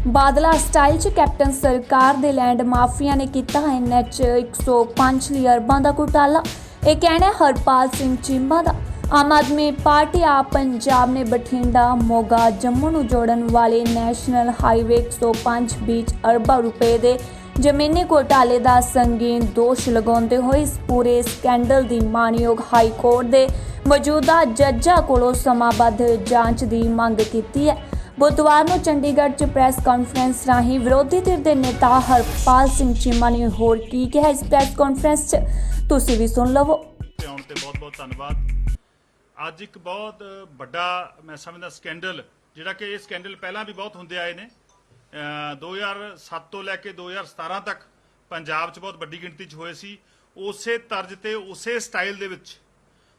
Badla style 'ਚ captain ਸਰਕਾਰ ਦੇ ਲੈਂਡ ਮਾਫੀਆ ਨੇ ਕੀਤਾ NH 105 ਲਈ ਅਰਬਾਂ ਦਾ ਘੁਟਾਲਾ। ਇਹ ਕਹਿਣਾ ਹਰਪਾਲ ਸਿੰਘ ਚੀਮਾ ਦਾ। ਆਮ ਆਦਮੀ ਪਾਰਟੀ ਆਪ ਪੰਜਾਬ ਨੇ ਬਠਿੰਡਾ ਮੋਗਾ ਜੰਮੂ ਨੂੰ ਜੋੜਨ ਵਾਲੇ ਨੈਸ਼ਨਲ ਹਾਈਵੇ 105 ਵਿੱਚ ਅਰਬਾਂ ਰੁਪਏ ਦੇ ਜ਼ਮੀਨੀ ਘੁਟਾਲੇ ਦਾ ਸੰਗੀਨ ਦੋਸ਼ ਲਗਾਉਂਦੇ ਹੋਏ ਇਸ ਪੂਰੇ ਸਕੈਂਡਲ ਦੀ ਮਾਨਯੋਗ ਹਾਈ ਕੋਰਟ ਦੇ ਮੌਜੂਦਾ ਜੱਜਾਂ ਕੋਲੋਂ ਸਮਾਬੱਧ ਜਾਂਚ ਦੀ ਮੰਗ ਕੀਤੀ ਹੈ। बुधवार को चंडीगढ़ च प्रैस कॉन्फ्रेंस राही विरोधी धिर के नेता हरपाल सिंह चीमा ने होर की कहा इस प्रैस कॉन्फ्रेंस च तुसीं भी सुन लवो। बहुत बहुत धन्यवाद। अज एक बहुत बड़ा मैं समझदा स्कैंडल जिहड़ा कि ये स्कैंडल पहला भी बहुत होंदे आए ने 2007 तो लैके 2017 तक पंजाब च बहुत बड़ी गिणती च होए सी। उसे तर्ज ते उसे स्टाइल दे विच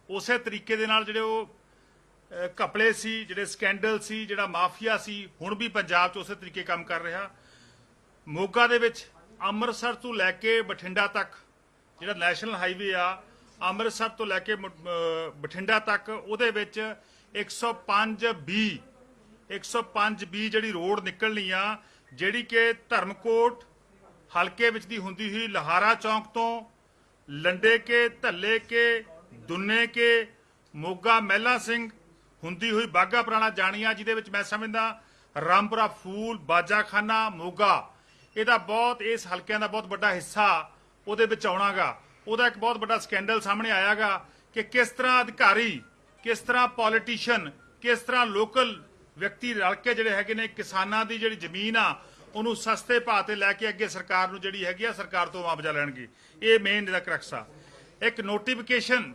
उसे तरीके दे नाल जिहड़े वो घपले सी जिहड़े स्कैंडल सी जिहड़ा माफिया सी हुण भी पंजाब च उसे तरीके काम कर रहा। मोगा दे विच अमृतसर तो लैके बठिंडा तक जिहड़ा नैशनल हाईवे आ अमृतसर तो लैके बठिंडा तक उहदे विच 105 बी जिहड़ी रोड निकलनी आ जिहड़ी कि धर्मकोट हलके विच दी हुंदी हुई लहारा चौंक तो लंडे के धल्ले के दुन्ने के मोगा महला सिंह हुंदी हुई बाघा पुराना जानिया जिहदे विच मैं समझदा रामपुरा फूल बाजाखाना मोगा इहदा बहुत इस हलकिਆਂ ਦਾ बहुत बड़ा हिस्सा ਉਹਦੇ ਵਿੱਚ ਆਉਣਾਗਾ। ਉਹਦਾ ਇੱਕ ਬਹੁਤ ਵੱਡਾ ਸਕੈਂਡਲ ਸਾਹਮਣੇ ਆਇਆਗਾ ਕਿ ਕਿਸ ਤਰ੍ਹਾਂ ਅਧਿਕਾਰੀ ਕਿਸ ਤਰ੍ਹਾਂ ਪੋਲੀਟੀਸ਼ੀਅਨ ਕਿਸ ਤਰ੍ਹਾਂ ਲੋਕਲ ਵਿਅਕਤੀ ਰਲ ਕੇ ਜਿਹੜੇ ਹੈਗੇ ਨੇ ਕਿਸਾਨਾਂ ਦੀ ਜਿਹੜੀ ਜ਼ਮੀਨ ਆ ਉਹਨੂੰ ਸਸਤੇ ਭਾਅ ਤੇ ਲੈ ਕੇ ਅੱਗੇ ਸਰਕਾਰ ਨੂੰ ਜਿਹੜੀ ਹੈਗੀ ਆ ਸਰਕਾਰ ਤੋਂ ਮੁਆਵਜ਼ਾ ਲੈਣਗੇ। ਇਹ ਮੇਨ ਇਹਦਾ ਕਰਕਸ ਆ। ਇੱਕ ਨੋਟੀਫਿਕੇਸ਼ਨ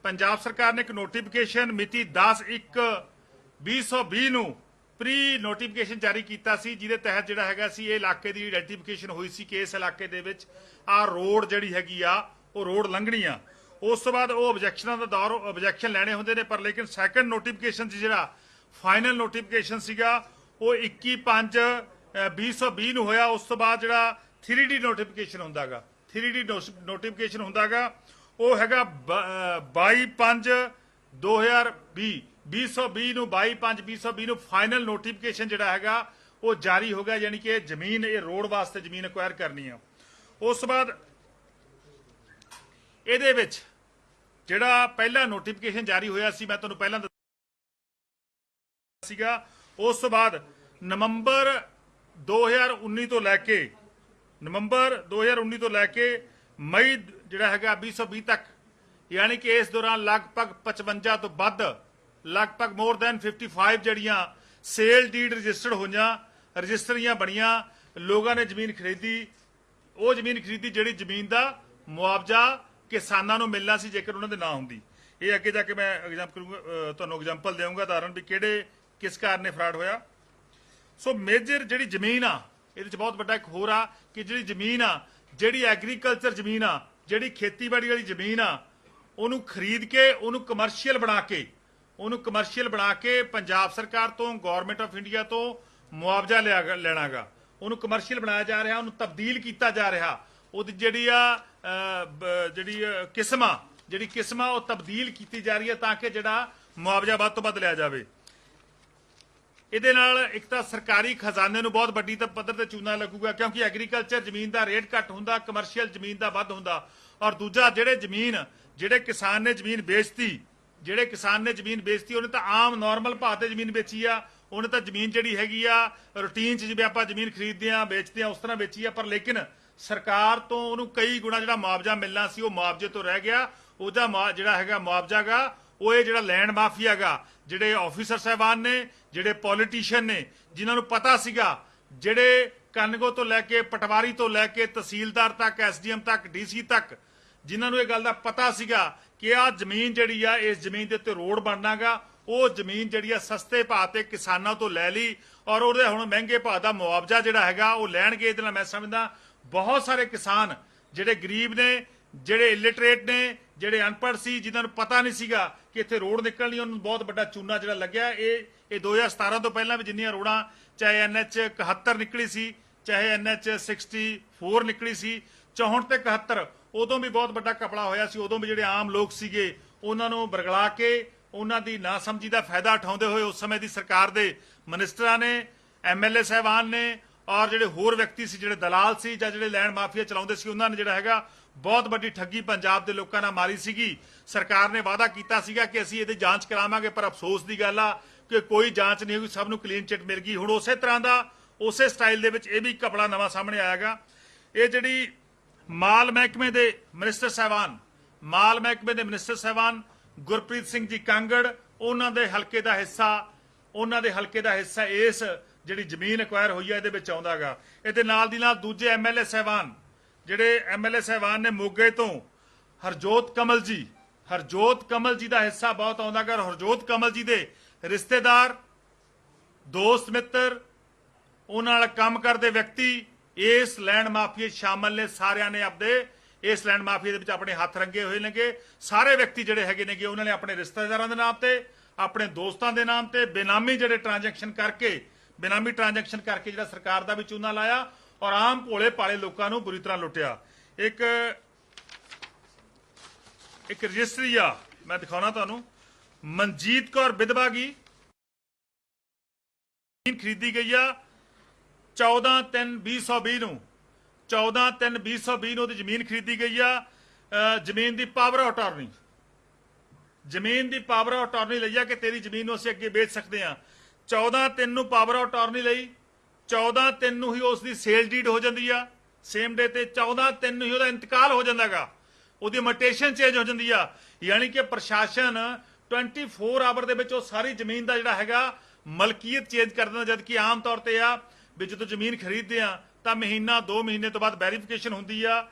पंजाब सरकार ने एक नोटिफिकेशन मिति 10/1/2020 ਨੂੰ ਪ੍ਰੀ ਨੋਟੀਫਿਕੇਸ਼ਨ ਜਾਰੀ ਕੀਤਾ ਸੀ ਜਿਹਦੇ ਤਹਿਤ ਜਿਹੜਾ ਹੈਗਾ ਸੀ ਇਹ ਇਲਾਕੇ ਦੀ ਆਈਡੈਂਟੀਫਿਕੇਸ਼ਨ ਹੋਈ ਸੀ ਕਿ ਇਸ ਇਲਾਕੇ ਦੇ ਵਿੱਚ ਆ ਰੋਡ ਜਿਹੜੀ ਹੈਗੀ ਆ ਉਹ ਰੋਡ ਲੰਘਣੀ ਆ। ਉਸ ਤੋਂ ਬਾਅਦ ਉਹ ਆਬਜੈਕਸ਼ਨਾਂ ਦਾ ਦੌਰ ਆਬਜੈਕਸ਼ਨ ਲੈਣੇ ਹੁੰਦੇ ਨੇ ਪਰ ਲੇਕਿਨ ਸੈਕੰਡ ਨੋਟੀਫਿਕੇਸ਼ਨ ਜਿਹੜਾ ਫਾਈਨਲ ਨੋਟੀਫਿਕੇਸ਼ਨ ਸੀਗਾ ਉਹ 21/5/2020 ਨੂੰ ਹੋਇਆ। ਉਸ ਤੋਂ ਬਾਅਦ ਜਿਹੜਾ 3D ਨੋਟੀਫਿਕੇਸ਼ਨ ਹੁੰਦਾਗਾ 3D ਨੋਟੀਫਿਕੇਸ਼ਨ ਹੁੰਦਾਗਾ ਉਹ ਹੈਗਾ 22/5/2020 2020 ਨੂੰ 22/5/2020 ਨੂੰ ਫਾਈਨਲ ਨੋਟੀਫਿਕੇਸ਼ਨ ਜਿਹੜਾ ਹੈਗਾ ਉਹ ਜਾਰੀ ਹੋ ਗਿਆ ਯਾਨੀ ਕਿ ਜ਼ਮੀਨ ਇਹ ਰੋਡ ਵਾਸਤੇ ਜ਼ਮੀਨ ਐਕਵਾਇਰ ਕਰਨੀ ਆ। ਉਸ ਤੋਂ ਬਾਅਦ ਇਹਦੇ ਵਿੱਚ ਜਿਹੜਾ ਪਹਿਲਾ ਨੋਟੀਫਿਕੇਸ਼ਨ ਜਾਰੀ ਹੋਇਆ ਸੀ ਮੈਂ ਤੁਹਾਨੂੰ ਪਹਿਲਾਂ ਦੱਸਿਆ ਸੀਗਾ। ਉਸ ਤੋਂ ਬਾਅਦ ਨਵੰਬਰ 2019 ਤੋਂ ਲੈ ਕੇ ਮਈ ਜਿਹੜਾ ਹੈਗਾ 2020 ਤੱਕ ਯਾਨੀ ਕਿ ਇਸ ਦੌਰਾਨ ਲਗਭਗ 55 ਤੋਂ ਵੱਧ ਲਗਭਗ ਮੋਰ ਦੈਨ 55 ਜਿਹੜੀਆਂ ਸੇਲ ਡੀਡ ਰਜਿਸਟਰਡ ਹੋਈਆਂ ਰਜਿਸਟਰੀਆਂ ਬਣੀਆਂ ਲੋਕਾਂ ਨੇ ਜ਼ਮੀਨ ਖਰੀਦੀ। ਉਹ ਜ਼ਮੀਨ ਖਰੀਦੀ ਜਿਹੜੀ ਜ਼ਮੀਨ ਦਾ ਮੁਆਵਜ਼ਾ ਕਿਸਾਨਾਂ ਨੂੰ ਮਿਲਣਾ ਸੀ ਜੇਕਰ ਉਹਨਾਂ ਦੇ ਨਾਂ ਹੁੰਦੀ। ਇਹ ਅੱਗੇ ਜਾ ਕੇ ਮੈਂ ਤੁਹਾਨੂੰ ਐਗਜ਼ਾਮਪਲ ਦੇਵਾਂਗਾ ਉਦਾਹਰਨ ਵੀ ਕਿਹੜੇ ਕਿਸ ਕਾਰਨ ਨੇ ਫਰਾਡ ਹੋਇਆ। ਸੋ ਮੇਜਰ ਜਿਹੜੀ ਜ਼ਮੀਨ ਆ ਇਹਦੇ ਚ ਬਹੁਤ ਵੱਡਾ ਇੱਕ ਹੋਰ ਆ ਕਿ ਜਿਹੜੀ ਜ਼ਮੀਨ ਆ ਜਿਹੜੀ ਐਗਰੀਕਲਚਰ ਜ਼ਮੀਨ ਆ ਜਿਹੜੀ ਖੇਤੀਬਾੜੀ ਵਾਲੀ ਜ਼ਮੀਨ ਆ ਉਹਨੂੰ ਖਰੀਦ ਕੇ ਉਹਨੂੰ ਕਮਰਸ਼ੀਅਲ ਬਣਾ ਕੇ ਪੰਜਾਬ ਸਰਕਾਰ ਤੋਂ ਗਵਰਨਮੈਂਟ ਆਫ ਇੰਡੀਆ ਤੋਂ ਮੁਆਵਜ਼ਾ ਲੈਣਾਗਾ। ਉਹਨੂੰ ਕਮਰਸ਼ੀਅਲ ਬਣਾਇਆ ਜਾ ਰਿਹਾ ਉਹਨੂੰ ਤਬਦੀਲ ਕੀਤਾ ਜਾ ਰਿਹਾ ਉਹਦੀ ਜਿਹੜੀ ਕਿਸਮ ਆ ਉਹ ਤਬਦੀਲ ਕੀਤੀ ਜਾ ਰਹੀ ਹੈ ਤਾਂ ਕਿ ਜਿਹੜਾ ਮੁਆਵਜ਼ਾ ਵੱਧ ਤੋਂ ਵੱਧ ਲਿਆ ਜਾਵੇ। ਇਹਦੇ ਨਾਲ ਇੱਕ ਤਾਂ ਸਰਕਾਰੀ ਖਜ਼ਾਨੇ ਨੂੰ ਬਹੁਤ ਵੱਡੀ ਪੱਧਰ ਤੇ ਚੂਨਾ ਲੱਗੂਗਾ ਕਿਉਂਕਿ ਐਗਰੀਕਲਚਰ ਜ਼ਮੀਨ ਦਾ ਰੇਟ ਘੱਟ ਹੁੰਦਾ ਕਮਰਸ਼ੀਅਲ ਜ਼ਮੀਨ ਦਾ ਵੱਧ ਹੁੰਦਾ। ਔਰ ਦੂਜਾ ਜਿਹੜੇ ਕਿਸਾਨ ਨੇ ਜ਼ਮੀਨ ਵੇਚਤੀ ਉਹਨੇ ਤਾਂ ਆਮ ਨਾਰਮਲ ਭਾਅ ਤੇ ਜ਼ਮੀਨ ਵੇਚੀ ਆ। ਉਹਨੇ ਤਾਂ ਜ਼ਮੀਨ ਜਿਹੜੀ ਹੈਗੀ ਆ ਰੂਟੀਨ 'ਚ ਜਿਵੇਂ ਆਪਾਂ ਜ਼ਮੀਨ ਖਰੀਦਦੇ ਆ ਵੇਚਦੇ ਆ ਉਸ ਤਰ੍ਹਾਂ ਵੇਚੀ ਆ ਪਰ ਲੇਕਿਨ ਸਰਕਾਰ ਤੋਂ ਉਹਨੂੰ ਕਈ ਗੁਣਾ ਜਿਹੜਾ ਮੁਆਵਜ਼ਾ ਮਿਲਣਾ ਸੀ ਉਹ ਮੁਆਵਜ਼ੇ ਤੋਂ ਰਹਿ ਗਿਆ। ਉਹਦਾ ਜਿਹੜਾ ਹੈਗਾ ਮੁਆਵਜ਼ਾਗਾ ਉਹ ਇਹ ਜਿਹੜਾ ਲੈਂਡ ਮਾਫੀਆਗਾ ਜਿਹੜੇ ਆਫੀਸਰ ਸਾਹਿਬਾਨ ਨੇ ਜਿਹੜੇ ਪੋਲੀਟੀਸ਼ੀਅਨ ਨੇ ਜਿਨ੍ਹਾਂ ਨੂੰ ਪਤਾ ਸੀਗਾ ਜਿਹੜੇ ਕਨਗੋ ਤੋਂ ਲੈ ਕੇ ਪਟਵਾਰੀ ਤੋਂ ਲੈ ਕੇ ਤਹਿਸੀਲਦਾਰ ਤੱਕ ਐਸਡੀਐਮ ਤੱਕ ਡੀਸੀ ਤੱਕ ਜਿਨ੍ਹਾਂ ਨੂੰ ਇਹ ਗੱਲ ਦਾ ਪਤਾ ਸੀਗਾ ਕਿ ਆਹ ਜ਼ਮੀਨ ਜਿਹੜੀ ਆ ਇਸ ਜ਼ਮੀਨ ਦੇ ਉੱਤੇ ਰੋਡ ਬਣਨਾਗਾ ਉਹ ਜ਼ਮੀਨ ਜਿਹੜੀ ਆ ਸਸਤੇ ਭਾਅ ਤੇ ਕਿਸਾਨਾਂ ਤੋਂ ਲੈ ਲਈ ਔਰ ਉਹਦੇ ਹੁਣ ਮਹਿੰਗੇ ਭਾਅ ਦਾ ਮੁਆਵਜ਼ਾ ਜਿਹੜਾ ਹੈਗਾ ਉਹ ਲੈਣਗੇ। ਇਹਦੇ ਨਾਲ ਮੈਂ ਸਮਝਦਾ ਬਹੁਤ ਸਾਰੇ ਕਿਸਾਨ ਜਿਹੜੇ ਗਰੀਬ ਨੇ ਜਿਹੜੇ ਇਲਿਟਰੇਟ ਨੇ ਜਿਹੜੇ ਅਨਪੜ੍ਹ ਸੀ ਜਿਨ੍ਹਾਂ ਨੂੰ ਪਤਾ ਨਹੀਂ ਸੀਗਾ ਕਿ ਇੱਥੇ ਰੋਡ ਨਿਕਲਣੀ ਉਹਨੂੰ ਬਹੁਤ ਵੱਡਾ ਚੂਨਾ ਜਿਹੜਾ ਲੱਗਿਆ। ਇਹ 2017 ਤੋਂ ਪਹਿਲਾਂ ਵੀ ਜਿੰਨੀਆਂ ਰੋਡਾਂ ਚਾਹੇ NH 71 ਨਿਕਲੀ ਸੀ ਚਾਹੇ NH 64 ਨਿਕਲੀ ਸੀ 64 ਤੇ 71 ਉਦੋਂ ਵੀ ਬਹੁਤ ਵੱਡਾ ਕਪੜਾ ਹੋਇਆ ਸੀ। ਉਦੋਂ ਵੀ ਜਿਹੜੇ ਆਮ ਲੋਕ ਸੀਗੇ ਉਹਨਾਂ ਨੂੰ ਬਰਗਲਾ ਕੇ ਉਹਨਾਂ ਦੀ ਨਾਸਮਝੀ ਦਾ ਫਾਇਦਾ ਉਠਾਉਂਦੇ ਹੋਏ ਉਸ ਸਮੇਂ ਦੀ ਸਰਕਾਰ ਦੇ ਮਿਨਿਸਟਰਾਂ ਨੇ MLA ਸਾਹਿਬਾਨ ਨੇ ਔਰ ਜਿਹੜੇ ਹੋਰ ਵਿਅਕਤੀ ਸੀ, ਜਿਹੜੇ ਦਲਾਲ ਸੀ ਜਾਂ ਜਿਹੜੇ ਲੈਂਡ ਮਾਫੀਆ ਚਲਾਉਂਦੇ ਸੀ, ਉਹਨਾਂ ਨੇ ਜਿਹੜਾ ਹੈਗਾ ਬਹੁਤ ਵੱਡੀ ਠੱਗੀ ਪੰਜਾਬ ਦੇ ਲੋਕਾਂ ਨਾਲ ਮਾਰੀ ਸੀਗੀ। ਸਰਕਾਰ ਨੇ ਵਾਅਦਾ ਕੀਤਾ ਸੀਗਾ ਕਿ ਅਸੀਂ ਇਹਦੀ ਜਾਂਚ ਕਰਾਵਾਂਗੇ, ਪਰ ਅਫਸੋਸ ਦੀ ਗੱਲ ਆ ਕਿ ਕੋਈ ਜਾਂਚ ਨਹੀਂ ਹੋਈ, ਸਭ ਨੂੰ ਕਲੀਨ ਚਿੱਟ ਮਿਲ ਗਈ। ਹੁਣ ਉਸੇ ਤਰ੍ਹਾਂ ਦਾ ਉਸੇ ਸਟਾਈਲ ਦੇ ਵਿੱਚ ਇਹ ਵੀ ਘਪਲਾ ਨਵਾਂ ਸਾਹਮਣੇ ਆਇਆਗਾ। ਇਹ ਜਿਹੜੀ ਮਾਲ ਮਹਿਕਮੇ ਦੇ ਮਿਨਿਸਟਰ ਸਾਹਿਬਾਨ ਗੁਰਪ੍ਰੀਤ ਸਿੰਘ ਜੀ ਕਾਂਗੜ, ਉਹਨਾਂ ਦੇ ਹਲਕੇ ਦਾ ਹਿੱਸਾ ਇਸ ਜਿਹੜੀ ਜ਼ਮੀਨ ਐਕਵਾਇਰ ਹੋਈ ਹੈ ਇਹਦੇ ਵਿੱਚ ਆਉਂਦਾਗਾ। ਇਹਦੇ ਨਾਲ ਦੀ ਨਾਲ ਦੂਜੇ MLA ਸਾਹਿਬਾਨ ਨੇ ਮੋਗੇ ਤੋਂ ਹਰਜੋਤ ਕਮਲ ਜੀ ਦਾ ਹਿੱਸਾ ਬਹੁਤ ਆਉਂਦਾਗਾ। ਹਰਜੋਤ ਕਮਲ ਜੀ ਦੇ ਰਿਸ਼ਤੇਦਾਰ, ਦੋਸਤ ਮਿੱਤਰ, ਉਹਨਾਂ ਨਾਲ ਕੰਮ ਕਰਦੇ ਵਿਅਕਤੀ ਇਸ ਲੈਂਡ ਮਾਫੀਏ ਸ਼ਾਮਲ ਨੇ। ਸਾਰਿਆਂ ਨੇ ਆਪਦੇ ਇਸ ਲੈਂਡ ਮਾਫੀਏ ਦੇ ਵਿੱਚ ਆਪਣੇ ਹੱਥ ਰੰਗੇ ਹੋਏ ਨੇਗੇ। ਸਾਰੇ ਵਿਅਕਤੀ ਜਿਹੜੇ ਹੈਗੇ ਨੇਗੇ ਉਹਨਾਂ ਨੇ ਆਪਣੇ ਰਿਸ਼ਤੇਦਾਰਾਂ ਦੇ ਨਾਮ ਤੇ, ਆਪਣੇ ਦੋਸਤਾਂ ਦੇ ਨਾਮ ਤੇ ਬੇਨਾਮੀ ਟ੍ਰਾਂਜੈਕਸ਼ਨ ਕਰਕੇ ਜਿਹੜਾ ਸਰਕਾਰ ਦਾ ਵੀ ਚੂਨਾ ਲਾਇਆ ਔਰ ਆਮ ਭੋਲੇ ਭਾਲੇ ਲੋਕਾਂ ਨੂੰ ਬੁਰੀ ਤਰ੍ਹਾਂ ਲੁੱਟਿਆ। ਇੱਕ ਰਜਿਸਟਰੀ ਆ, ਮੈਂ ਦਿਖਾਉਣਾ ਤੁਹਾਨੂੰ। ਮਨਜੀਤ ਕੌਰ ਵਿਧਵਾ ਦੀ ਜ਼ਮੀਨ ਖਰੀਦੀ ਗਈ ਆ 14/3/2020 ਨੂੰ। 14/3/2020 ਨੂੰ ਉਹਦੀ ਜ਼ਮੀਨ ਖਰੀਦੀ ਗਈ ਆ। ਜ਼ਮੀਨ ਦੀ ਪਾਵਰ ਆਫ ਅਟਾਰਨੀ ਲਈ ਆ ਕਿ ਤੇਰੀ ਜ਼ਮੀਨ ਨੂੰ ਅਸੀਂ ਅੱਗੇ ਵੇਚ ਸਕਦੇ ਆ। 14/3 ਨੂੰ ਪਾਵਰ ਆਫ ਅਟਾਰਨੀ ਲਈ, 14/3 ਨੂੰ ਹੀ ਉਸ ਦੀ ਸੇਲ ਡੀਡ ਹੋ ਜਾਂਦੀ ਆ ਸੇਮ ਡੇ ਤੇ। 14/3 ਨੂੰ ਹੀ ਉਹਦਾ ਇੰਤਕਾਲ ਹੋ ਜਾਂਦਾਗਾ, ਉਹਦੀ ਮਟੇਸ਼ਨ ਚੇਂਜ ਹੋ ਜਾਂਦੀ ਆ। ਯਾਨੀ ਕਿ ਪ੍ਰਸ਼ਾਸਨ 24 ਆਵਰ ਦੇ ਵਿੱਚ ਉਹ ਸਾਰੀ ਜ਼ਮੀਨ ਦਾ ਜਿਹੜਾ ਹੈਗਾ ਮਲਕੀਅਤ ਚੇਂਜ ਕਰ ਦਿੰਦਾ। ਜਦਕਿ ਆਮ ਤੌਰ ਤੇ ਆ ਵੀ ਜਦੋਂ ਜ਼ਮੀਨ ਖਰੀਦਦੇ ਆ ਤਾਂ ਮਹੀਨਾ 2 ਮਹੀਨੇ ਤੋਂ ਬਾਅਦ ਵੈਰੀਫਿਕੇਸ਼ਨ ਹੁੰਦੀ ਆ,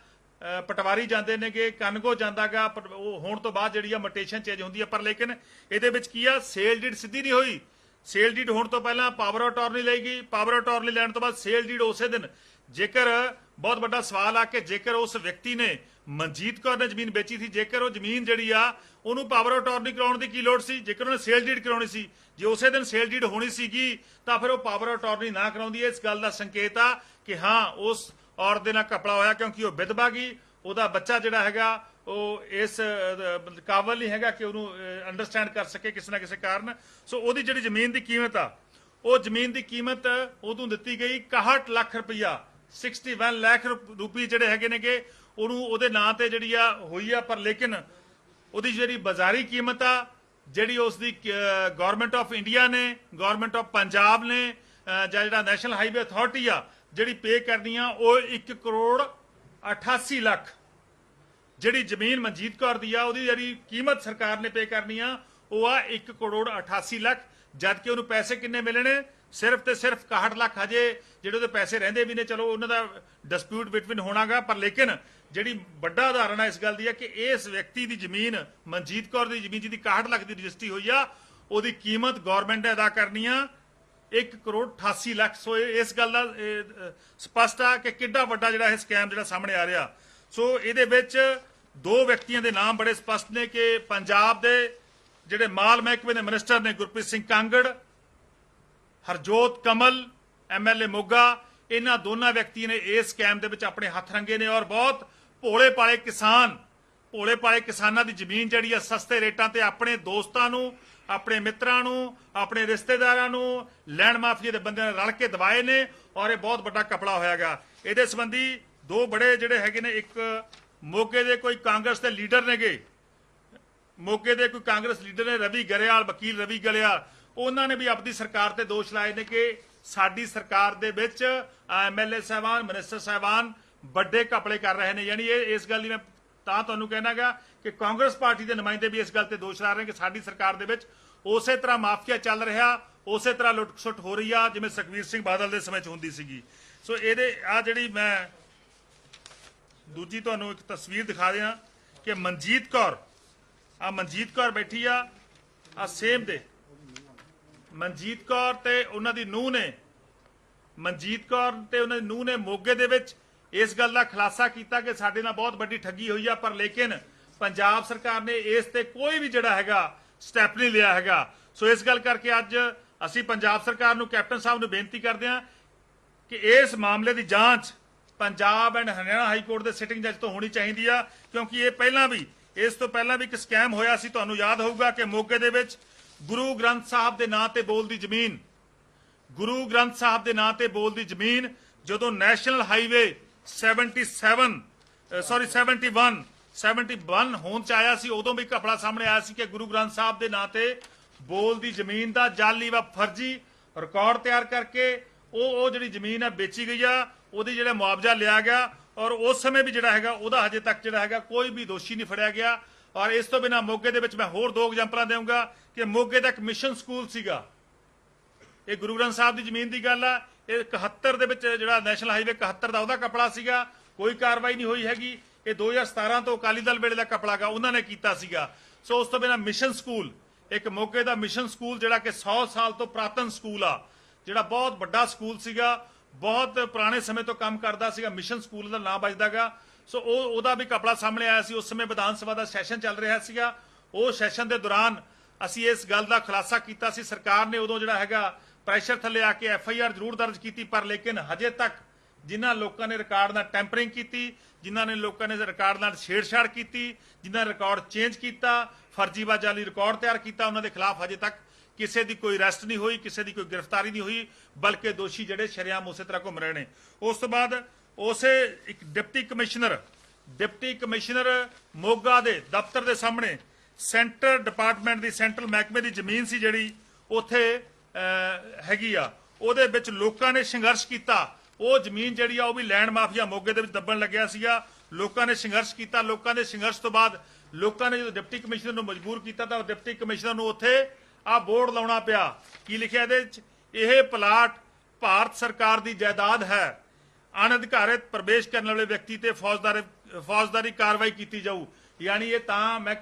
ਪਟਵਾਰੀ ਜਾਂਦੇ ਨੇਗੇ, ਕਨਗੋ ਜਾਂਦਾਗਾ, ਉਹ ਹੋਣ ਤੋਂ ਬਾਅਦ ਜਿਹੜੀ ਆ ਮਟੇਸ਼ਨ ਚੇਂਜ ਹੁੰਦੀ ਆ। ਪਰ ਲੇਕਿਨ ਇਹਦੇ ਵਿੱਚ ਕੀ ਆ, ਸੇਲ ਡੀਡ ਸਿੱਧੀ ਨਹੀਂ ਹੋਈ। ਸੇਲ ਡੀਡ ਹੋਣ ਤੋਂ ਪਹਿਲਾਂ ਪਾਵਰ ਆਫ ਅਟਾਰਨੀ ਲਈ ਗਈ, ਪਾਵਰ ਆਫ ਅਟਾਰਨੀ ਲੈਣ ਤੋਂ ਬਾਅਦ ਸੇਲ ਡੀਡ ਉਸੇ ਦਿਨ। ਜੇਕਰ ਬਹੁਤ ਵੱਡਾ ਸਵਾਲ ਆ ਕਿ ਜੇਕਰ ਉਸ ਵਿਅਕਤੀ ਨੇ, ਮਨਜੀਤ ਕੌਰ ਨੇ ਜ਼ਮੀਨ ਵੇਚੀ ਸੀ, ਜੇਕਰ ਉਹ ਜ਼ਮੀਨ ਜਿਹੜੀ ਆ ਉਹਨੂੰ ਪਾਵਰ ਆਫ ਅਟਾਰਨੀ ਕਰਾਉਣ ਦੀ ਕੀ ਲੋੜ ਸੀ? ਜੇਕਰ ਉਹਨੇ ਸੇਲ ਡੀਡ ਕਰਾਉਣੀ ਸੀ, ਜੇ ਉਸੇ ਦਿਨ ਸੇਲ ਡੀਡ ਹੋਣੀ ਸੀਗੀ ਤਾਂ ਫਿਰ ਉਹ ਪਾਵਰ ਆਫ ਅਟਾਰਨੀ ਨਾ ਕਰਾਉਂਦੀ। ਇਸ ਗੱਲ ਦਾ ਸੰਕੇਤ ਆ ਕਿ ਹਾਂ ਉਸ ਔਰਤ ਦੇ ਨਾਲ ਘਪਲਾ ਹੋਇਆ, ਕਿਉਂਕਿ ਉਹ ਵਿਧਵਾ ਗਈ, ਉਹਦਾ ਬੱਚਾ ਜਿਹੜਾ ਹੈਗਾ ਉਹ ਇਸ ਕਾਬਲ ਨਹੀਂ ਹੈਗਾ ਕਿ ਉਹਨੂੰ ਅੰਡਰਸਟੈਂਡ ਕਰ ਸਕੇ ਕਿਸੇ ਨਾ ਕਿਸੇ ਕਾਰਨ। ਸੋ ਉਹਦੀ ਜਿਹੜੀ ਜ਼ਮੀਨ ਦੀ ਕੀਮਤ ਆ, ਉਹ ਜ਼ਮੀਨ ਦੀ ਕੀਮਤ ਉਦੋਂ ਦਿੱਤੀ ਗਈ 61 ਲੱਖ ਰੁਪਈਆ, 61 ਲੱਖ ਰੁਪਏ ਜਿਹੜੇ ਹੈਗੇ ਨੇਗੇ ਉਹਨੂੰ ਉਹਦੇ ਨਾਂ ਤੇ ਜਿਹੜੀ ਆ ਹੋਈ ਆ। ਪਰ ਲੇਕਿਨ ਉਹਦੀ ਜਿਹੜੀ ਬਾਜ਼ਾਰੀ ਕੀਮਤ ਆ, ਜਿਹੜੀ ਉਸ ਦੀ ਗਵਰਨਮੈਂਟ ਆਫ ਇੰਡੀਆ ਨੇ, ਗਵਰਨਮੈਂਟ ਆਫ ਪੰਜਾਬ ਨੇ ਜਾਂ ਜਿਹੜਾ ਨੈਸ਼ਨਲ ਹਾਈਵੇ ਅਥਾਰਟੀ ਆ ਜਿਹੜੀ ਪੇ ਕਰਨੀ ਆ, ਉਹ 1,88 ਲੱਖ। ਜਿਹੜੀ ਜ਼ਮੀਨ ਮਨਜੀਤ ਕੌਰ ਦੀ ਆ ਉਹਦੀ ਜਿਹੜੀ ਕੀਮਤ ਸਰਕਾਰ ਨੇ ਪੇ ਕਰਨੀ ਆ ਉਹ ਆ 1,88 ਲੱਖ। ਜਦ ਕਿ ਉਹਨੂੰ ਪੈਸੇ ਕਿੰਨੇ ਮਿਲਣੇ? ਸਿਰਫ ਤੇ ਸਿਰਫ 61 ਲੱਖ। ਹਜੇ ਜਿਹੜੇ ਉਹਦੇ ਪੈਸੇ ਰਹਿੰਦੇ ਵੀ ਨੇ, ਚਲੋ ਉਹਨਾਂ ਦਾ ਡਿਸਪਿਊਟ ਬਿਟਵੀਨ ਹੋਣਾਗਾ। ਪਰ ਲੇਕਿਨ ਜਿਹੜੀ ਵੱਡਾ ਉਦਾਹਰਣ ਹੈ ਇਸ ਗੱਲ ਦੀ ਹੈ ਕਿ ਇਸ ਵਿਅਕਤੀ ਦੀ ਜ਼ਮੀਨ, ਮਨਜੀਤ ਕੌਰ ਦੀ ਜ਼ਮੀਨ ਜਿਹਦੀ 61 ਲੱਖ ਦੀ ਰਜਿਸਟਰੀ ਹੋਈ ਆ, ਉਹਦੀ ਕੀਮਤ ਗਵਰਨਮੈਂਟ ਨੇ ਅਦਾ ਕਰਨੀ ਆ 1,88 ਲੱਖ। ਸੋ ਇਸ ਗੱਲ ਦਾ ਸਪਸ਼ਟ ਆ ਕਿ ਕਿੱਡਾ ਵੱਡਾ ਜਿਹੜਾ ਇਹ ਸਕੈਮ ਜਿਹੜਾ ਸਾਹਮਣੇ ਆ ਰਿਹਾ। ਸੋ ਇਹਦੇ ਵਿੱਚ 2 ਵਿਅਕਤੀਆਂ ਦੇ ਨਾਮ ਬੜੇ ਸਪਸ਼ਟ ਨੇ ਕਿ ਪੰਜਾਬ ਦੇ ਜਿਹੜੇ ਮਾਲ ਮਹਿਕਮੇ ਦੇ ਮਿਨਿਸਟਰ ਨੇ ਗੁਰਪ੍ਰੀਤ ਸਿੰਘ ਕਾਂਗੜ, ਹਰਜੋਤ ਕਮਲ MLA ਮੋਗਾ, ਇਹਨਾਂ ਦੋਨਾਂ ਵਿਅਕਤੀਆਂ ਨੇ ਇਸ ਸਕੈਮ ਦੇ ਵਿੱਚ ਆਪਣੇ ਹੱਥ ਰੰਗੇ ਨੇ। ਔਰ ਬਹੁਤ ਭੋਲੇ ਭਾਲੇ ਕਿਸਾਨਾਂ ਦੀ ਜ਼ਮੀਨ ਜਿਹੜੀ ਆ ਸਸਤੇ ਰੇਟਾਂ ਤੇ ਆਪਣੇ ਦੋਸਤਾਂ ਨੂੰ, ਆਪਣੇ ਮਿੱਤਰਾਂ ਨੂੰ, ਆਪਣੇ ਰਿਸ਼ਤੇਦਾਰਾਂ ਨੂੰ ਲੈਂਡ ਮਾਫੀਆ ਦੇ ਬੰਦਿਆਂ ਨੇ ਰਲ ਕੇ ਦਵਾਏ ਨੇ। ਔਰ ਇਹ ਬਹੁਤ ਵੱਡਾ ਘਪਲਾ ਹੋਇਆਗਾ। ਇਹਦੇ ਸੰਬੰਧੀ 2 ਬੜੇ ਜਿਹੜੇ ਹੈਗੇ ਨੇ, ਇੱਕ ਮੋਗੇ ਦੇ ਕੋਈ ਕਾਂਗਰਸ ਦੇ ਲੀਡਰ ਨੇਗੇ, ਰਵੀ ਗਰੇਵਾਲ, ਵਕੀਲ ਰਵੀ ਗਰੇਵਾਲ, ਉਹਨਾਂ ਨੇ ਵੀ ਆਪਣੀ ਸਰਕਾਰ ਤੇ ਦੋਸ਼ ਲਾਏ ਨੇ ਕਿ ਸਾਡੀ ਸਰਕਾਰ ਦੇ ਵਿੱਚ MLA ਸਾਹਿਬਾਨ, ਮਿਨਿਸਟਰ ਸਾਹਿਬਾਨ ਵੱਡੇ ਘਪਲੇ ਕਰ ਰਹੇ ਨੇ। ਯਾਨੀ ਇਸ ਗੱਲ ਦੀ ਮੈਂ ਤਾਂ ਤੁਹਾਨੂੰ ਕਹਿਣਾਗਾ ਕਿ ਕਾਂਗਰਸ ਪਾਰਟੀ ਦੇ ਨੁਮਾਇੰਦੇ ਵੀ ਇਸ ਗੱਲ ਤੇ ਦੋਸ਼ ਲਾ ਰਹੇ ਨੇ ਕਿ ਸਾਡੀ ਸਰਕਾਰ ਦੇ ਵਿੱਚ ਉਸੇ ਤਰ੍ਹਾਂ ਮਾਫੀਆ ਚੱਲ ਰਿਹਾ, ਉਸੇ ਤਰ੍ਹਾਂ ਲੁੱਟ-ਖਸੁੱਟ ਹੋ ਰਹੀ ਆ ਜਿਵੇਂ ਸੁਖਬੀਰ ਸਿੰਘ ਬਾਦਲ ਦੇ ਸਮੇਂ 'ਚ ਹੁੰਦੀ ਸੀਗੀ। ਸੋ ਇਹਦੇ ਆ ਜਿਹੜੀ ਮੈਂ ਦੂਜੀ ਤੁਹਾਨੂੰ ਇੱਕ ਤਸਵੀਰ ਦਿਖਾ ਦਿਆਂ ਕਿ ਮਨਜੀਤ ਕੌਰ ਬੈਠੀ ਆ ਸੇਮ ਦੇ। ਮਨਜੀਤ ਕੌਰ ਤੇ ਉਹਨਾਂ ਦੀ ਨੂੰਹ ਨੇ ਮੋਗੇ ਦੇ ਵਿੱਚ ਇਸ ਗੱਲ ਦਾ ਖੁਲਾਸਾ ਕੀਤਾ ਕਿ ਸਾਡੇ ਨਾਲ ਬਹੁਤ ਵੱਡੀ ਠੱਗੀ ਹੋਈ ਆ। ਪਰ ਲੇਕਿਨ ਪੰਜਾਬ ਸਰਕਾਰ ਨੇ ਇਸ ਤੇ ਕੋਈ ਵੀ ਜਿਹੜਾ ਹੈਗਾ ਸਟੈਪ ਨਹੀਂ ਲਿਆ ਹੈਗਾ। ਸੋ ਇਸ ਗੱਲ ਕਰਕੇ ਅੱਜ ਅਸੀਂ ਪੰਜਾਬ ਸਰਕਾਰ ਨੂੰ, ਕੈਪਟਨ ਸਾਹਿਬ ਨੂੰ ਬੇਨਤੀ ਕਰਦੇ ਹਾਂ ਕਿ ਇਸ ਮਾਮਲੇ ਦੀ ਜਾਂਚ Punjab and Haryana high court ਦੇ ਸਿਟਿੰਗ ਜੱਜ ਤੋਂ ਹੋਣੀ ਚਾਹੀਦੀ ਆ, ਕਿਉਂਕਿ ਇਸ ਤੋਂ ਪਹਿਲਾਂ ਵੀ ਇੱਕ ਸਕੈਮ ਹੋਇਆ ਸੀ। ਤੁਹਾਨੂੰ ਯਾਦ ਹੋਊਗਾ ਕਿ ਮੋਗੇ ਦੇ ਵਿੱਚ ਗੁਰੂ ਗ੍ਰੰਥ ਸਾਹਿਬ ਦੇ ਨਾਂ ਤੇ ਬੋਲਦੀ ਜ਼ਮੀਨ, ਗੁਰੂ ਗ੍ਰੰਥ ਸਾਹਿਬ ਦੇ ਨਾਂ ਤੇ ਬੋਲਦੀ ਜ਼ਮੀਨ ਜਦੋਂ ਨੈਸ਼ਨਲ ਹਾਈਵੇ 71 ਹੋਣ ਚ ਆਇਆ ਸੀ, ਉਦੋਂ ਵੀ ਘਪਲਾ ਸਾਹਮਣੇ ਆਇਆ ਸੀ ਕਿ ਗੁਰੂ ਗ੍ਰੰਥ ਸਾਹਿਬ ਦੇ ਨਾਂ ਤੇ ਬੋਲਦੀ ਜ਼ਮੀਨ ਦਾ ਜਾਲੀ ਵਾ ਫਰਜ਼ੀ ਰਿਕਾਰਡ ਤਿਆਰ ਕਰਕੇ ਉਹ ਜਿਹੜੀ ਜ਼ਮੀਨ ਹੈ ਵੇਚੀ ਗਈ ਆ, ਉਹਦੀ ਜਿਹੜਾ ਮੁਆਵਜ਼ਾ ਲਿਆ ਗਿਆ ਔਰ ਉਸ ਸਮੇਂ ਵੀ ਜਿਹੜਾ ਹੈਗਾ ਉਹਦਾ ਹਜੇ ਤੱਕ ਜਿਹੜਾ ਹੈਗਾ ਕੋਈ ਵੀ ਦੋਸ਼ੀ ਨਹੀਂ ਫੜਿਆ ਗਿਆ। ਔਰ ਇਸ ਤੋਂ ਬਿਨਾਂ ਮੋਗੇ ਦੇ ਵਿੱਚ ਮੈਂ ਹੋਰ 2 ਐਗਜ਼ਾਮਪਲਾਂ ਦੇਵਾਂਗਾ ਕਿ ਮੋਗੇ ਦਾ ਇੱਕ ਮਿਸ਼ਨ ਸਕੂਲ ਸੀਗਾ, ਇਹ ਗੁਰੂ ਗ੍ਰੰਥ ਸਾਹਿਬ ਦੀ ਜ਼ਮੀਨ ਦੀ ਗੱਲ ਆ। ਇਹ 71 ਦੇ ਵਿੱਚ ਜਿਹੜਾ ਨੈਸ਼ਨਲ ਹਾਈਵੇ 71 ਦਾ ਉਹਦਾ ਕਪੜਾ ਸੀਗਾ, ਕੋਈ ਕਾਰਵਾਈ ਨਹੀਂ ਹੋਈ ਹੈਗੀ। ਇਹ 2017 ਤੋਂ ਅਕਾਲੀ ਦਲ ਵੇਲੇ ਦਾ ਕਪੜਾ ਗਾ, ਉਹਨਾਂ ਨੇ ਕੀਤਾ ਸੀਗਾ। ਸੋ ਉਸ ਤੋਂ ਬਿਨਾਂ ਮਿਸ਼ਨ ਸਕੂਲ, ਇੱਕ ਮੋਗੇ ਦਾ ਮਿਸ਼ਨ ਸਕੂਲ ਜਿਹੜਾ ਕਿ 100 ਸਾਲ ਤੋਂ ਪ੍ਰਾਤਨ ਸਕੂਲ ਆ, ਜਿਹੜਾ ਬਹੁਤ ਵੱਡਾ ਸਕੂਲ ਸੀਗਾ, ਬਹੁਤ ਪੁਰਾਣੇ ਸਮੇਂ ਤੋਂ ਕੰਮ ਕਰਦਾ ਸੀਗਾ, ਮਿਸ਼ਨ ਸਕੂਲ ਦਾ ਨਾਮ ਵੱਜਦਾਗਾ। ਸੋ ਉਹਦਾ ਵੀ ਕਪੜਾ ਸਾਹਮਣੇ ਆਇਆ ਸੀ। ਉਸ ਸਮੇਂ ਵਿਧਾਨ ਸਭਾ ਦਾ ਸੈਸ਼ਨ ਚੱਲ ਰਿਹਾ ਸੀਗਾ, ਉਹ ਸੈਸ਼ਨ ਦੇ ਦੌਰਾਨ ਅਸੀਂ ਇਸ ਗੱਲ ਦਾ ਖੁਲਾਸਾ ਕੀਤਾ ਸੀ। ਸਰਕਾਰ ਨੇ ਉਦੋਂ ਜਿਹੜਾ ਹੈਗਾ ਪ੍ਰੈਸ਼ਰ ਥੱਲੇ ਆ ਕੇ FIR ਜ਼ਰੂਰ ਦਰਜ ਕੀਤੀ, ਪਰ ਲੇਕਿਨ ਹਜੇ ਤੱਕ ਜਿਨ੍ਹਾਂ ਲੋਕਾਂ ਨੇ ਰਿਕਾਰਡ ਨਾਲ ਟੈਂਪਰਿੰਗ ਕੀਤੀ, ਜਿਨ੍ਹਾਂ ਨੇ ਲੋਕਾਂ ਨੇ ਰਿਕਾਰਡ ਨਾਲ ਛੇੜਛਾੜ ਕੀਤੀ, ਜਿਨ੍ਹਾਂ ਨੇ ਰਿਕਾਰਡ ਚੇਂਜ ਕੀਤਾ, ਫਰਜ਼ੀਵਾਦਾ ਜਾਲੀ ਰਿਕਾਰਡ ਤਿਆਰ ਕੀਤਾ, ਉਹਨਾਂ ਦੇ ਖਿਲਾਫ ਹਜੇ ਤੱਕ ਕਿਸੇ ਦੀ ਕੋਈ ਅਰੈਸਟ ਨਹੀਂ ਹੋਈ, ਕਿਸੇ ਦੀ ਕੋਈ ਗ੍ਰਿਫਤਾਰੀ ਨਹੀਂ ਹੋਈ, ਬਲਕਿ ਦੋਸ਼ੀ ਜਿਹੜੇ ਸ਼ਰੇਆਮ ਉਸੇ ਤਰ੍ਹਾਂ ਘੁੰਮ ਰਹੇ ਨੇ। ਉਸ ਤੋਂ ਬਾਅਦ ਉਸੇ ਇੱਕ ਡਿਪਟੀ ਕਮਿਸ਼ਨਰ ਮੋਗਾ ਦੇ ਦਫ਼ਤਰ ਦੇ ਸਾਹਮਣੇ ਸੈਂਟਰ ਡਿਪਾਰਟਮੈਂਟ ਦੀ, ਸੈਂਟਰਲ ਮਹਿਕਮੇ ਦੀ ਜ਼ਮੀਨ ਸੀ ਜਿਹੜੀ ਉੱਥੇ ਹੈਗੀ ਆ, ਉਹਦੇ ਵਿੱਚ ਲੋਕਾਂ ਨੇ ਸੰਘਰਸ਼ ਕੀਤਾ। ਉਹ ਜ਼ਮੀਨ ਜਿਹੜੀ ਆ ਉਹ ਵੀ ਲੈਂਡ ਮਾਫੀਆ ਮੋਗੇ ਦੇ ਵਿੱਚ ਦੱਬਣ ਲੱਗਿਆ ਸੀਗਾ। ਲੋਕਾਂ ਨੇ ਸੰਘਰਸ਼ ਕੀਤਾ। ਲੋਕਾਂ ਦੇ ਸੰਘਰਸ਼ ਤੋਂ ਬਾਅਦ ਲੋਕਾਂ ਨੇ ਜਦੋਂ ਡਿਪਟੀ ਕਮਿਸ਼ਨਰ ਨੂੰ ਮਜਬੂਰ ਕੀਤਾ ਤਾਂ ਡਿਪਟੀ ਕਮਿਸ਼ਨਰ ਨੂੰ ਉੱਥੇ ਆ ਬੋਰਡ ਲਾਉਣਾ ਪਿਆ। ਕੀ ਲਿਖਿਆ ਇਹਦੇ ਵਿੱਚ? ਇਹ ਪਲਾਟ ਭਾਰਤ ਸਰਕਾਰ ਦੀ ਜਾਇਦਾਦ ਹੈ, ਅਣਅਧਿਕਾਰਿਤ ਪ੍ਰਵੇਸ਼ ਕਰਨ ਵਾਲੇ ਵਿਅਕਤੀ ਤੇ ਫੌਜਦਾਰੀ ਕਾਰਵਾਈ ਕੀਤੀ ਜਾਊ। ਯਾਨੀ ਇਹ ਤਾਂ ਮੈਂ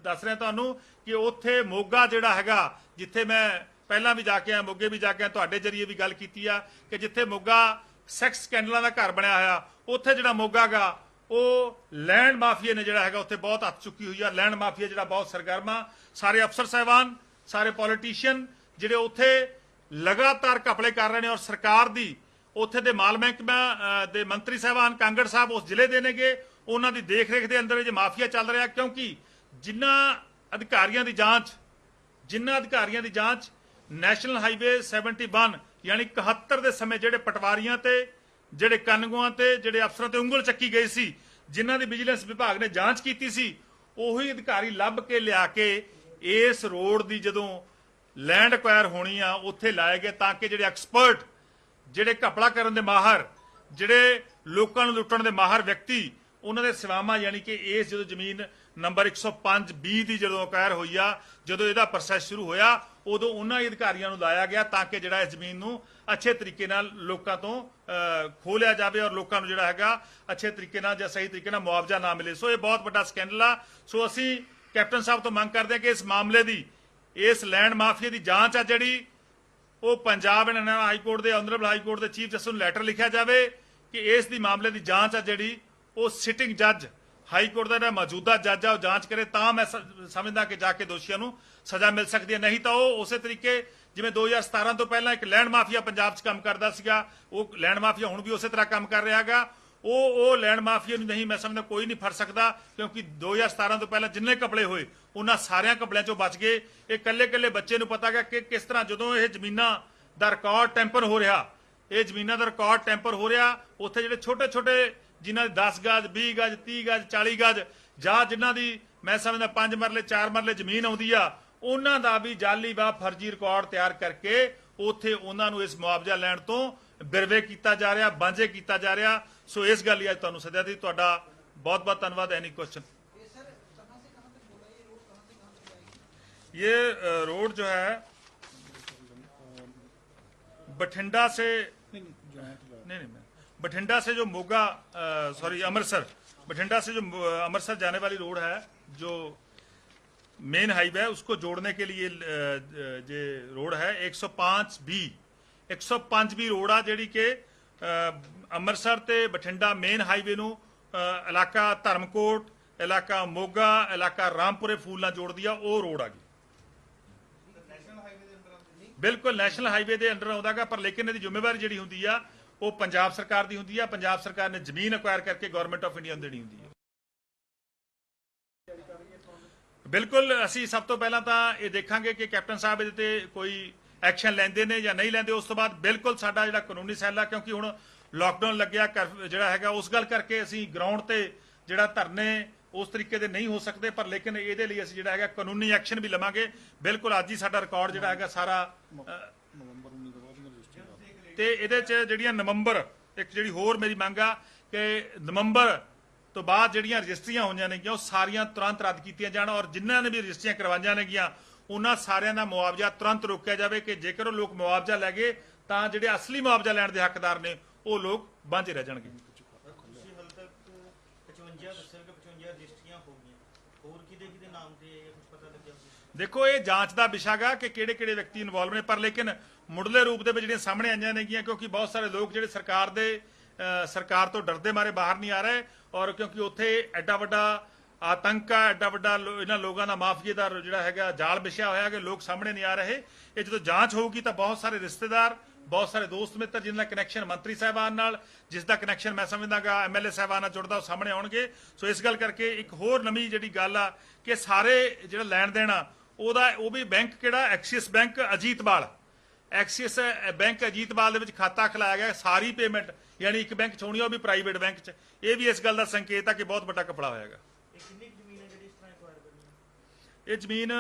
ਦੱਸ ਰਿਹਾ ਤੁਹਾਨੂੰ ਕਿ ਉੱਥੇ ਮੋਗਾ ਜਿਹੜਾ ਹੈਗਾ, ਜਿੱਥੇ ਮੈਂ ਪਹਿਲਾਂ ਵੀ ਜਾ ਕੇ ਆਇਆ, ਮੋਗੇ ਵੀ ਜਾ ਕੇ ਆਇਆ, ਤੁਹਾਡੇ ਜਰੀਏ ਵੀ ਗੱਲ ਕੀਤੀ ਆ ਕਿ ਜਿੱਥੇ ਮੋਗਾ ਸੈਕਸ ਸਕੈਂਡਲਾਂ ਦਾ ਘਰ ਬਣਿਆ ਹੋਇਆ, ਉੱਥੇ ਜਿਹੜਾ ਮੋਗਾ ਗਾ ਉਹ ਲੈਂਡ ਮਾਫੀਆ ਨੇ ਜਿਹੜਾ ਹੈਗਾ ਉੱਥੇ ਬਹੁਤ ਹੱਥ ਚੁੱਕੀ ਹੋਈ ਆ। ਲੈਂਡ ਮਾਫੀਆ ਜਿਹੜਾ ਬਹੁਤ ਸਰਗਰਮਾ, ਸਾਰੇ ਅਫਸਰ ਸਾਹਿਬਾਨ, ਸਾਰੇ ਪੋਲੀਟੀਸ਼ੀਅਨ ਜਿਹੜੇ ਉੱਥੇ ਲਗਾਤਾਰ ਘਪਲੇ ਕਰ ਰਹੇ ਨੇ ਔਰ ਸਰਕਾਰ ਦੀ ਉੱਥੇ ਦੇ ਮਾਲ ਮਹਿਕਮਾ ਦੇ ਮੰਤਰੀ ਸਾਹਿਬਾਨ ਕਾਂਗੜ ਸਾਹਿਬ ਉਸ ਜ਼ਿਲ੍ਹੇ ਦੇ ਨੇਗੇ, ਉਹਨਾਂ ਦੀ ਦੇਖ ਰੇਖ ਦੇ ਅੰਦਰ ਇਹ ਮਾਫੀਆ ਚੱਲ ਰਿਹਾ। ਕਿਉਂਕਿ ਜਿਨ੍ਹਾਂ ਅਧਿਕਾਰੀਆਂ ਦੀ ਜਾਂਚ ਨੈਸ਼ਨਲ ਹਾਈਵੇ 71 ਯਾਨੀ 71 ਦੇ ਸਮੇਂ ਜਿਹੜੇ ਪਟਵਾਰੀਆਂ ਤੇ ਜਿਹੜੇ ਕਾਨੂੰਗੋਆਂ ਤੇ ਜਿਹੜੇ ਅਫਸਰਾਂ ਤੇ ਉਂਗਲ ਚੱਕੀ ਗਈ ਸੀ, ਜਿਨ੍ਹਾਂ ਦੀ ਵਿਜੀਲੈਂਸ ਵਿਭਾਗ ਨੇ ਜਾਂਚ ਕੀਤੀ ਸੀ, ਉਹੀ ਅਧਿਕਾਰੀ ਲੱਭ ਕੇ ਲਿਆ ਕੇ ਇਸ ਰੋਡ ਦੀ ਜਦੋਂ ਲੈਂਡ ਐਕਵਾਇਰ ਹੋਣੀ ਆ ਉੱਥੇ ਲਾਏ ਗਏ ਤਾਂ ਕਿ ਜਿਹੜੇ ਐਕਸਪਰਟ, ਜਿਹੜੇ ਘਪਲਾ ਕਰਨ ਦੇ ਮਾਹਰ, ਜਿਹੜੇ ਲੋਕਾਂ ਨੂੰ ਲੁੱਟਣ ਦੇ ਮਾਹਰ ਵਿਅਕਤੀ, ਉਹਨਾਂ ਦੇ ਸੇਵਾਵਾਂ ਯਾਨੀ ਕਿ ਇਸ ਜਦੋਂ ਜ਼ਮੀਨ ਨੰਬਰ 105B ਦੀ ਜਦੋਂ ਐਕਵਾਇਰ ਹੋਈ ਆ, ਜਦੋਂ ਇਹਦਾ ਪ੍ਰੋਸੈਸ ਸ਼ੁਰੂ ਹੋਇਆ, ਉਦੋਂ ਉਹਨਾਂ ਅਧਿਕਾਰੀਆਂ ਨੂੰ ਲਾਇਆ ਗਿਆ ਤਾਂ ਕਿ ਜਿਹੜਾ ਇਸ ਜ਼ਮੀਨ ਨੂੰ ਅੱਛੇ ਤਰੀਕੇ ਨਾਲ ਲੋਕਾਂ ਤੋਂ ਖੋਲਿਆ ਜਾਵੇ ਔਰ ਲੋਕਾਂ ਨੂੰ ਜਿਹੜਾ ਹੈਗਾ ਅੱਛੇ ਤਰੀਕੇ ਨਾਲ ਜਾਂ ਸਹੀ ਤਰੀਕੇ ਨਾਲ ਮੁਆਵਜ਼ਾ ਨਾ ਮਿਲੇ। ਸੋ ਇਹ ਬਹੁਤ ਵੱਡਾ ਸਕੈਂਡਲ ਆ। ਸੋ ਅਸੀਂ ਕੈਪਟਨ ਸਾਹਿਬ ਤੋਂ ਮੰਗ ਕਰਦੇ ਹਾਂ ਕਿ ਇਸ ਮਾਮਲੇ ਦੀ, ਇਸ ਲੈਂਡ ਮਾਫੀਆ ਦੀ ਜਾਂਚ ਆ ਜਿਹੜੀ ਉਹ Punjab and Haryana high court ਦੇ ਆਨਰੇਬਲ ਹਾਈ ਕੋਰਟ ਦੇ ਚੀਫ ਜਸਟਿਸ ਨੂੰ ਲੈਟਰ ਲਿਖਿਆ ਜਾਵੇ ਕਿ ਇਸ ਦੀ ਮਾਮਲੇ ਦੀ ਜਾਂਚ ਆ ਜਿਹੜੀ ਉਹ ਸਿਟਿੰਗ ਜੱਜ, ਹਾਈ ਕੋਰਟ ਦਾ ਜਿਹੜਾ ਮੌਜੂਦਾ ਜੱਜ ਆ ਉਹ ਜਾਂਚ ਕਰੇ, ਤਾਂ ਮੈਂ ਸਮਝਦਾ ਕਿ ਜਾ ਕੇ ਦੋਸ਼ੀਆਂ ਨੂੰ ਸਜ਼ਾ ਮਿਲ ਸਕਦੀ ਹੈ। ਨਹੀਂ ਤਾਂ ਉਹ ਉਸੇ ਤਰੀਕੇ ਜਿਵੇਂ 2017 ਤੋਂ ਪਹਿਲਾਂ ਇੱਕ ਲੈਂਡ ਮਾਫੀਆ ਪੰਜਾਬ 'ਚ ਕੰਮ ਕਰਦਾ ਸੀਗਾ, ਉਹ ਲੈਂਡ ਮਾਫੀਆ ਹੁਣ ਵੀ ਉਸੇ ਤਰ੍ਹਾਂ ਕੰਮ ਕਰ ਰਿਹਾ ਹੈਗਾ। ਉਹ ਲੈਂਡ ਮਾਫੀਆ ਨੂੰ ਨਹੀਂ, ਮੈਂ ਸਮਝਦਾ ਕੋਈ ਨਹੀਂ ਫੜ ਸਕਦਾ, ਕਿਉਂਕਿ 2017 ਤੋਂ ਪਹਿਲਾਂ ਜਿੰਨੇ ਘਪਲੇ ਹੋਏ ਉਹਨਾਂ ਸਾਰਿਆਂ ਘਪਲਿਆਂ ਚੋਂ ਬਚ ਗਏ। ਇਹ ਕੱਲੇ ਬੱਚੇ ਨੂੰ ਪਤਾ ਗਾ ਕਿ ਕਿਸ ਤਰ੍ਹਾਂ ਜਦੋਂ ਇਹ ਜ਼ਮੀਨਾਂ ਦਾ ਰਿਕਾਰਡ ਟੈਂਪਰ ਹੋ ਰਿਹਾ, ਉੱਥੇ ਜਿਹੜੇ ਛੋਟੇ ਜਿਨ੍ਹਾਂ ਦੀ 10 ਗਜ 20 ਗਜ 30 ਗਜ 40 ਗਜ ਜਾਂ ਜਿਨ੍ਹਾਂ ਦੀ ਮੈਂ ਸਮਝਦਾ 5 ਮਰਲੇ 4 ਮਰਲੇ ਜ਼ਮੀਨ ਆਉਂਦੀ ਆ, ਉਹਨਾਂ ਦਾ ਵੀ ਜਾਲੀ ਵਾ ਫਰਜ਼ੀ ਰਿਕਾਰਡ ਤਿਆਰ ਕਰਕੇ ਉੱਥੇ ਉਹਨਾਂ ਨੂੰ ਇਸ ਮੁਆਵਜ਼ਾ ਲੈਣ ਤੋਂ ਬਿਰਵੇ ਕੀਤਾ ਜਾ ਰਿਹਾ, ਬਾਂਝੇ ਕੀਤਾ ਜਾ ਰਿਹਾ। ਸੋ ਇਸ ਗੱਲ ਲਈ ਅੱਜ ਤੁਹਾਨੂੰ ਸੱਦਿਆ ਸੀ। ਤੁਹਾਡਾ बहुत बहुत धन्यवाद। Any question? ये रोड जो है बठिंडा से नहीं बठिंडा से जो मोगा अमृतसर, बठिंडा से जो अमृतसर जाने वाली रोड है, जो मेन हाईवे है, उसको जोड़ने के लिए जो रोड है 105B रोड आ जी के अमृतसर ते बठिंडा मेन हाईवे नू इलाका धर्मकोट, इलाका मोगा, इलाका रामपुरे फूल ਨਾਲ ਜੋੜਦੀ ਆ, ਉਹ ਰੋਡ ਆ ਗਈ। ਬਿਲਕੁਲ ਨੈਸ਼ਨਲ ਹਾਈਵੇ ਦੇ ਅੰਡਰ ਆਉਂਦਾਗਾ, ਪਰ ਲੇਕਿਨ ਇਹਦੀ ਜ਼ਿੰਮੇਵਾਰੀ ਜਿਹੜੀ ਹੁੰਦੀ ਆ ਉਹ ਪੰਜਾਬ ਸਰਕਾਰ ਦੀ ਹੁੰਦੀ ਆ। ਪੰਜਾਬ ਸਰਕਾਰ ਨੇ ਜ਼ਮੀਨ ਅਕਵਾਇਰ ਕਰਕੇ ਗਵਰਨਮੈਂਟ ਆਫ ਇੰਡੀਆ ਨੂੰ ਦੇਣੀ ਹੁੰਦੀ ਹੈ। ਬਿਲਕੁਲ ਅਸੀਂ ਸਭ ਤੋਂ ਪਹਿਲਾਂ ਤਾਂ ਇਹ ਦੇਖਾਂਗੇ ਕਿ ਕੈਪਟਨ ਸਾਹਿਬ ਇਹਦੇ ਤੇ ਕੋਈ ਐਕਸ਼ਨ ਲੈਂਦੇ ਨੇ ਜਾਂ ਨਹੀਂ ਲੈਂਦੇ। ਉਸ ਤੋਂ ਬਾਅਦ ਬਿਲਕੁਲ ਸਾਡਾ ਜਿਹੜਾ ਕਾਨੂੰਨੀ ਸੈੱਲ ਆ, ਕਿਉਂਕਿ ਹੁਣ ਲਾਕਡਾਊਨ ਲੱਗਿਆ ਜਿਹੜਾ ਹੈਗਾ, ਉਸ ਗੱਲ ਕਰਕੇ ਅਸੀਂ ਗਰਾਊਂਡ ਤੇ ਜਿਹੜਾ ਧਰਨੇ ਉਸ ਤਰੀਕੇ ਦੇ ਨਹੀਂ ਹੋ ਸਕਦੇ, ਪਰ ਲੇਕਿਨ ਇਹਦੇ ਲਈ ਅਸੀਂ ਜਿਹੜਾ ਹੈਗਾ ਕਾਨੂੰਨੀ ਐਕਸ਼ਨ ਵੀ ਲਵਾਂਗੇ। ਬਿਲਕੁਲ ਅੱਜ ਹੀ ਸਾਡਾ ਰਿਕਾਰਡ ਜਿਹੜਾ ਹੈਗਾ ਸਾਰਾ ਤੇ ਇਹਦੇ ਚ ਜਿਹੜੀਆਂ ਨਵੰਬਰ, ਇੱਕ ਜਿਹੜੀ ਹੋਰ ਮੇਰੀ ਮੰਗ ਆ ਕਿ ਨਵੰਬਰ ਤੋਂ ਬਾਅਦ ਜਿਹੜੀਆਂ ਰਜਿਸਟਰੀਆਂ ਹੋਈਆਂ ਨੇਗੀਆਂ ਉਹ ਸਾਰੀਆਂ ਤੁਰੰਤ ਰੱਦ ਕੀਤੀਆਂ ਜਾਣ, ਔਰ ਜਿਨ੍ਹਾਂ ਨੇ ਵੀ ਰਜਿਸਟਰੀਆਂ ਕਰਵਾਈਆਂ ਨੇਗੀਆਂ ਉਹਨਾਂ ਸਾਰਿਆਂ ਦਾ ਮੁਆਵਜ਼ਾ ਤੁਰੰਤ ਰੋਕਿਆ ਜਾਵੇ ਕਿ ਜੇਕਰ ਉਹ ਲੋਕ ਮੁਆਵਜ਼ਾ ਲੈ ਗਏ ਤਾਂ ਜਿਹੜੇ ਅਸਲੀ ਮੁਆਵਜ਼ਾ ਲੈਣ ਦੇ ਹੱਕਦਾਰ ਨੇ ਉਹ ਲੋਕ ਵਾਂਝੇ ਰਹਿ ਜਾਣਗੇ। ਤੁਸੀਂ ਹਾਲ ਤੱਕ 55 ਦੱਸਿਆ ਕਿ 55 ਰਜਿਸਟਰੀਆਂ ਹੋ ਗਈਆਂ, ਹੋਰ ਕਿਹਦੇ ਨਾਮ ਤੇ ਕੁਝ ਪਤਾ ਲੱਗਿਆ? ਦੇਖੋ ਇਹ ਜਾਂਚ ਦਾ ਵਿਸ਼ਾ ਗਾ ਕਿ ਕਿਹੜੇ ਕਿਹੜੇ ਵਿਅਕਤੀ ਇਨਵੋਲਵ ਨੇ, ਪਰ ਲੇਕਿਨ ਮੁੱਢਲੇ ਰੂਪ ਦੇ ਵਿੱਚ ਜਿਹੜੀਆਂ ਸਾਹਮਣੇ ਆਈਆਂ ਨੇਗੀਆਂ, ਕਿਉਂਕਿ ਬਹੁਤ ਸਾਰੇ ਲੋਕ ਜਿਹੜੇ ਸਰਕਾਰ ਤੋਂ ਡਰਦੇ ਮਾਰੇ ਬਾਹਰ ਨਹੀਂ ਆ ਰਹੇ, ਔਰ ਕਿਉਂਕਿ ਉੱਥੇ ਐਡਾ ਵੱਡਾ ਆਤੰਕ ਆ, ਐਡਾ ਵੱਡਾ ਇਹਨਾਂ ਲੋਕਾਂ ਦਾ ਮਾਫੀਏ ਦਾ ਜਿਹੜਾ ਹੈਗਾ ਜਾਲ ਵਿਛਿਆ ਹੋਇਆ ਕਿ ਲੋਕ ਸਾਹਮਣੇ ਨਹੀਂ ਆ ਰਹੇ। ਇਹ ਜਦੋਂ ਜਾਂਚ ਹੋਊਗੀ ਤਾਂ ਬਹੁਤ ਸਾਰੇ ਰਿਸ਼ਤੇਦਾਰ, ਬਹੁਤ ਸਾਰੇ ਦੋਸਤ ਮਿੱਤਰ ਜਿਨ੍ਹਾਂ ਦਾ ਕਨੈਕਸ਼ਨ ਮੰਤਰੀ ਸਾਹਿਬਾਨ ਨਾਲ, ਜਿਸ ਦਾ ਕਨੈਕਸ਼ਨ ਮੈਂ ਸਮਝਦਾਗਾ ਐਮਐਲਏ ਸਾਹਿਬਾਨ ਨਾਲ ਜੁੜਦਾ, ਉਹ ਸਾਹਮਣੇ ਆਉਣਗੇ। ਸੋ ਇਸ ਗੱਲ ਕਰਕੇ ਇੱਕ ਹੋਰ ਨਵੀਂ ਜਿਹੜੀ ਗੱਲ ਆ ਕਿ ਸਾਰੇ ਜਿਹੜਾ ਲੈਣ ਦੇਣਾ ਉਹ ਵੀ ਬੈਂਕ ਕਿਹੜਾ, Axis bank Ajitwal, Axis bank Ajitwal ਦੇ ਵਿੱਚ ਖਾਤਾ ਖੁਲਾਇਆ ਗਿਆ। ਸਾਰੀ ਪੇਮੈਂਟ ਯਾਨੀ ਇੱਕ ਬੈਂਕ ਛੋਣੀ ਉਹ ਵੀ ਪ੍ਰਾਈਵੇਟ ਬੈਂਕ 'ਚ। ਇਹ ਵੀ ਇਸ ਗੱਲ ਦਾ ਸੰਕੇਤ ਆ ਕਿ ਬਹੁਤ ਵੱਡਾ ਕਪੜਾ ਹੋਇਆਗਾ। ਇਹ ਕਿੰਨੀ ਜ਼ਮੀਨ ਹੈ ਜਿਹੜੀ ਇਸ ਤਰ੍ਹਾਂ ਐਕਵਾਇਰ ਕਰਨੀ ਹੈ? ਇਹ ਜ਼ਮੀਨ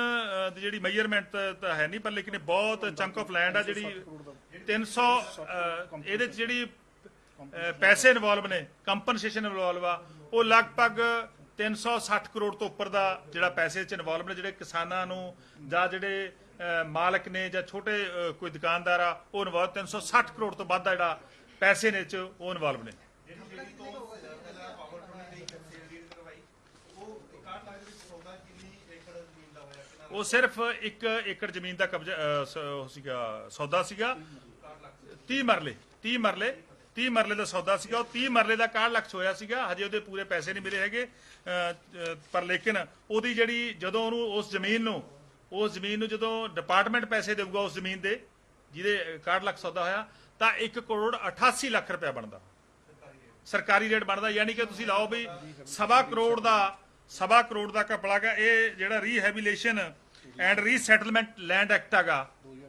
ਦੀ ਜਿਹੜੀ ਮੈਜ਼ਰਮੈਂਟ ਤਾਂ ਹੈ ਨਹੀਂ, ਪਰ ਲੇਕਿਨ ਇਹ ਬਹੁਤ ਚੰਕ ਆਫ ਲੈਂਡ ਆ ਜਿਹੜੀ 300 ਇਹਦੇ 'ਚ ਜਿਹੜੀ ਪੈਸੇ ਇਨਵੋਲਵ ਨੇ, ਕੰਪਨਸੇਸ਼ਨ ਇਨਵੋਲਵ ਆ, ਉਹ ਲਗਭਗ 360 ਕਰੋੜ ਤੋਂ ਉੱਪਰ ਦਾ ਜਿਹੜਾ ਪੈਸੇ 'ਚ ਇਨਵੋਲਵ ਨੇ। ਜਿਹੜੇ ਕਿਸਾਨਾਂ ਨੂੰ ਜਾਂ ਜਿਹੜੇ ਮਾਲਕ ਨੇ ਜਾਂ ਛੋਟੇ ਕੋਈ ਦੁਕਾਨਦਾਰ ਆ ਉਹ ਇਨਵੋਲਵ 360 ਕਰੋੜ ਤੋਂ ਵੱਧ ਦਾ ਜਿਹੜਾ ਪੈਸੇ ਨੇ 'ਚ ਉਹ ਇਨਵੋਲਵ ਨੇ। ਉਹ ਸਿਰਫ 1 ਏਕੜ ਜ਼ਮੀਨ ਦਾ ਕਬਜ਼ਾ ਸੀਗਾ, ਸੌਦਾ ਸੀਗਾ 30 ਮਰਲੇ ਦਾ ਸੌਦਾ ਸੀਗਾ। ਉਹ 30 ਮਰਲੇ ਦਾ 61 ਲੱਖ ਹੋਇਆ ਸੀਗਾ। ਹਜੇ ਉਹਦੇ ਪੂਰੇ ਪੈਸੇ ਨਹੀਂ ਮਿਲੇ ਹੈਗੇ, ਪਰ ਲੇਕਿਨ ਉਹਦੀ ਜਿਹੜੀ ਜਦੋਂ ਉਹਨੂੰ ਉਸ ਜ਼ਮੀਨ ਨੂੰ ਜਦੋਂ ਡਿਪਾਰਟਮੈਂਟ ਪੈਸੇ ਦੇਊਗਾ ਉਸ ਜ਼ਮੀਨ ਦੇ ਜਿਹਦੇ 61 ਲੱਖ ਸੌਦਾ ਹੋਇਆ ਤਾਂ 1 ਕਰੋੜ 88 ਲੱਖ ਰੁਪਇਆ ਬਣਦਾ, ਸਰਕਾਰੀ ਰੇਟ ਬਣਦਾ। ਯਾਨੀ ਕਿ ਤੁਸੀਂ ਲਾਓ ਵੀ ਸਵਾ ਕਰੋੜ ਦਾ ਘਪਲਾ ਗਾ। ਇਹ ਜਿਹੜਾ ਰੀਹੈਬਿਲੇਸ਼ਨ ਐਂਡ ਰੀਸੈਟਲਮੈਂਟ ਲੈਂਡ ਐਕਟ ਹੈਗਾ,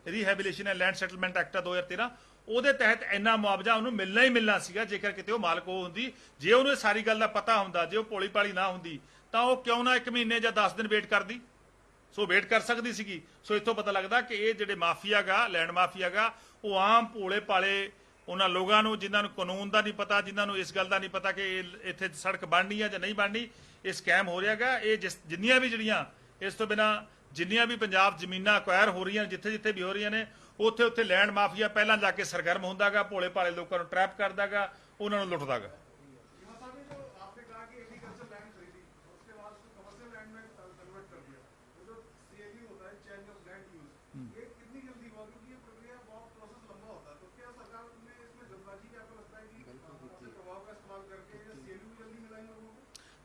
ਰੀਹੈਬਿਲੇਸ਼ਨ ਐਂਡ ਲੈਂਡ ਸੈਟਲਮੈਂਟ ਐਕਟ 2013, ਉਹਦੇ ਤਹਿਤ ਇੰਨਾ ਮੁਆਵਜ਼ਾ ਉਹਨੂੰ ਮਿਲਣਾ ਹੀ ਮਿਲਣਾ ਸੀਗਾ ਜੇਕਰ ਕਿਤੇ ਉਹ ਮਾਲਕ ਉਹ ਹੁੰਦੀ। ਜੇ ਉਹਨੂੰ ਸਾਰੀ ਗੱਲ ਦਾ ਪਤਾ ਹੁੰਦਾ, ਜੇ ਉਹ ਭੋਲੀ ਭਾਲੀ ਨਾ ਹੁੰਦੀ ਤਾਂ ਉਹ ਕਿਉਂ ਨਾ 1 ਮਹੀਨੇ ਜਾਂ 10 ਦਿਨ ਵੇਟ ਕਰਦੀ। ਸੋ ਵੇਟ ਕਰ ਸਕਦੀ ਸੀਗੀ। ਸੋ ਇੱਥੋਂ ਪਤਾ ਲੱਗਦਾ ਕਿ ਇਹ ਜਿਹੜੇ ਮਾਫੀਆ ਗਾ, ਲੈਂਡ ਮਾਫੀਆ ਗਾ, ਉਹ ਆਮ ਭੋਲੇ ਭਾਲੇ ਉਹਨਾਂ ਲੋਕਾਂ ਨੂੰ ਜਿਨ੍ਹਾਂ ਨੂੰ ਕਾਨੂੰਨ ਦਾ ਨਹੀਂ ਪਤਾ, ਜਿਨ੍ਹਾਂ ਨੂੰ ਇਸ ਗੱਲ ਦਾ ਨਹੀਂ ਪਤਾ ਕਿ ਇੱਥੇ ਸੜਕ ਬਣਨੀ ਹੈ ਜਾਂ ਨਹੀਂ ਬਣਨੀ, ਇਹ ਸਕੈਮ ਹੋ ਰਿਹਾ ਗਾ। ਇਹ ਜਿੰਨੀਆਂ ਵੀ ਜਿਹੜੀਆਂ ਇਸ ਤੋਂ ਬਿਨਾਂ ਜਿੰਨੀਆਂ ਵੀ ਪੰਜਾਬ ਜ਼ਮੀਨਾਂ ਅਕਵਾਇਰ ਹੋ ਰਹੀਆਂ, ਜਿੱਥੇ ਵੀ ਹੋ ਰਹੀਆਂ ਨੇ, ਉੱਥੇ ਲੈਂਡ ਮਾਫੀਆ ਪਹਿਲਾਂ ਜਾ ਕੇ ਸਰਗਰਮ ਹੁੰਦਾਗਾ, ਭੋਲੇ ਭਾਲੇ ਲੋਕਾਂ ਨੂੰ ਟਰੈਪ ਕਰਦਾਗਾ, ਉਹਨਾਂ ਨੂੰ ਲੁੱਟਦਾਗਾ।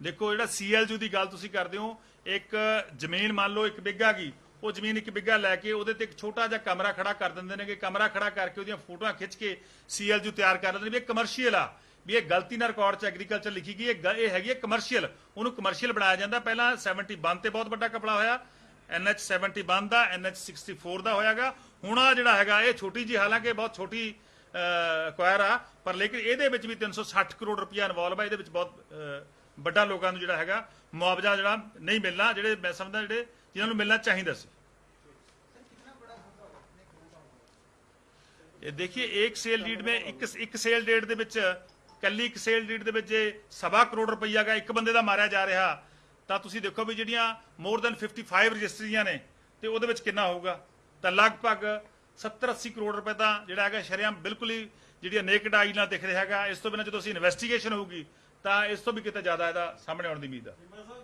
ਦੇਖੋ ਜਿਹੜਾ CLU ਦੀ ਗੱਲ ਤੁਸੀਂ ਕਰਦੇ ਹੋ, ਇੱਕ ਜ਼ਮੀਨ ਮੰਨ ਲਓ 1 ਬਿੱਘਾ ਗਈ, ਉਹ ਜ਼ਮੀਨ 1 ਬਿੱਘਾ ਲੈ ਕੇ ਉਹਦੇ ਤੇ ਇੱਕ ਛੋਟਾ ਜਿਹਾ ਕਮਰਾ ਖੜਾ ਕਰ ਦਿੰਦੇ ਨੇ ਕਿ ਕਮਰਾ ਖੜਾ ਕਰਕੇ ਉਹਦੀਆਂ ਫੋਟੋਆਂ ਖਿੱਚ ਕੇ CLU ਤਿਆਰ ਕਰ ਲੈਂਦੇ ਨੇ ਵੀ ਇਹ ਕਮਰਸ਼ੀਅਲ ਆ, ਵੀ ਇਹ ਗਲਤੀ ਨਾਲ ਰਿਕਾਰਡ 'ਚ ਐਗਰੀਕਲਚਰ ਲਿਖੀ ਗਈ, ਇਹ ਹੈਗੀ ਹੈ ਕਮਰਸ਼ੀਅਲ। ਉਹਨੂੰ ਕਮਰਸ਼ੀਅਲ ਬਣਾਇਆ ਜਾਂਦਾ। ਪਹਿਲਾਂ 71 ਤੇ ਬਹੁਤ ਵੱਡਾ ਕਪੜਾ ਹੋਇਆ, NH 71 ਦਾ, NH 64 ਦਾ ਹੋਇਆਗਾ। ਹੁਣ ਆ ਜਿਹੜਾ ਹੈਗਾ ਇਹ ਛੋਟੀ ਜੀ, ਹਾਲਾਂਕਿ ਬਹੁਤ ਛੋਟੀ ਅਕਵਾਇਰ ਆ, ਪਰ ਲੇਕਿਨ ਇਹਦੇ ਵਿੱਚ ਵੀ 360 ਕਰੋੜ ਰੁਪਇਆ ਇਨਵੋਲਵ ਆ। ਇਹਦੇ ਵਿੱਚ ਬਹੁਤ ਵੱਡਾ ਲੋਕਾਂ ਨੂੰ ਜਿਹੜਾ ਹੈਗਾ ਮੁਆਵਜ਼ਾ ਜਿਹੜਾ ਨਹੀਂ ਮਿਲਣਾ, ਜਿਹੜੇ ਮੈਂ ਸਮਝਦਾ ਜਿਹਨਾਂ ਨੂੰ ਮਿਲਣਾ ਚਾਹੀਦਾ ਸੀ। ਇਹ ਦੇਖिए ਇੱਕ ਸੇਲ ਡੀਡ में ਇੱਕ ਸੇਲ ਡੇਟ ਦੇ ਵਿੱਚ, ਕੱਲੀ ਇੱਕ ਸੇਲ ਡੀਡ ਦੇ ਵਿੱਚ ਜੇ 1.25 ਕਰੋੜ ਰੁਪਈਆ ਗਾ ਇੱਕ ਬੰਦੇ ਦਾ ਮਾਰਿਆ ਜਾ ਰਿਹਾ, ਤਾਂ ਤੁਸੀਂ ਦੇਖੋ ਵੀ ਜਿਹੜੀਆਂ ਮੋਰ ਦੈਨ 55 ਰਜਿਸਟਰੀਆਂ ਨੇ ਤੇ ਉਹਦੇ ਵਿੱਚ ਕਿੰਨਾ ਹੋਊਗਾ। ਤਾਂ ਲਗਭਗ 70-80 ਕਰੋੜ ਰੁਪਏ ਦਾ ਜਿਹੜਾ ਹੈਗਾ ਸ਼ਰੇਆਮ ਬਿਲਕੁਲ ਹੀ ਜਿਹੜੀ ਨੇਕਡ ਆਈ ਨਾਲ ਦਿਖ ਰਿਹਾ ਹੈਗਾ। ਇਸ ਤੋਂ ਬਿਨਾਂ ਜਦੋਂ ਅਸੀਂ ਇਨਵੈਸਟੀਗੇਸ਼ਨ ਹੋਊਗੀ ਤਾਂ ਇਸ ਤੋਂ ਵੀ ਕਿਤੇ ਜ਼ਿਆਦਾ ਇਹਦਾ ਸਾਹਮਣੇ ਆਉਣ ਦੀ ਉਮੀਦ ਆ।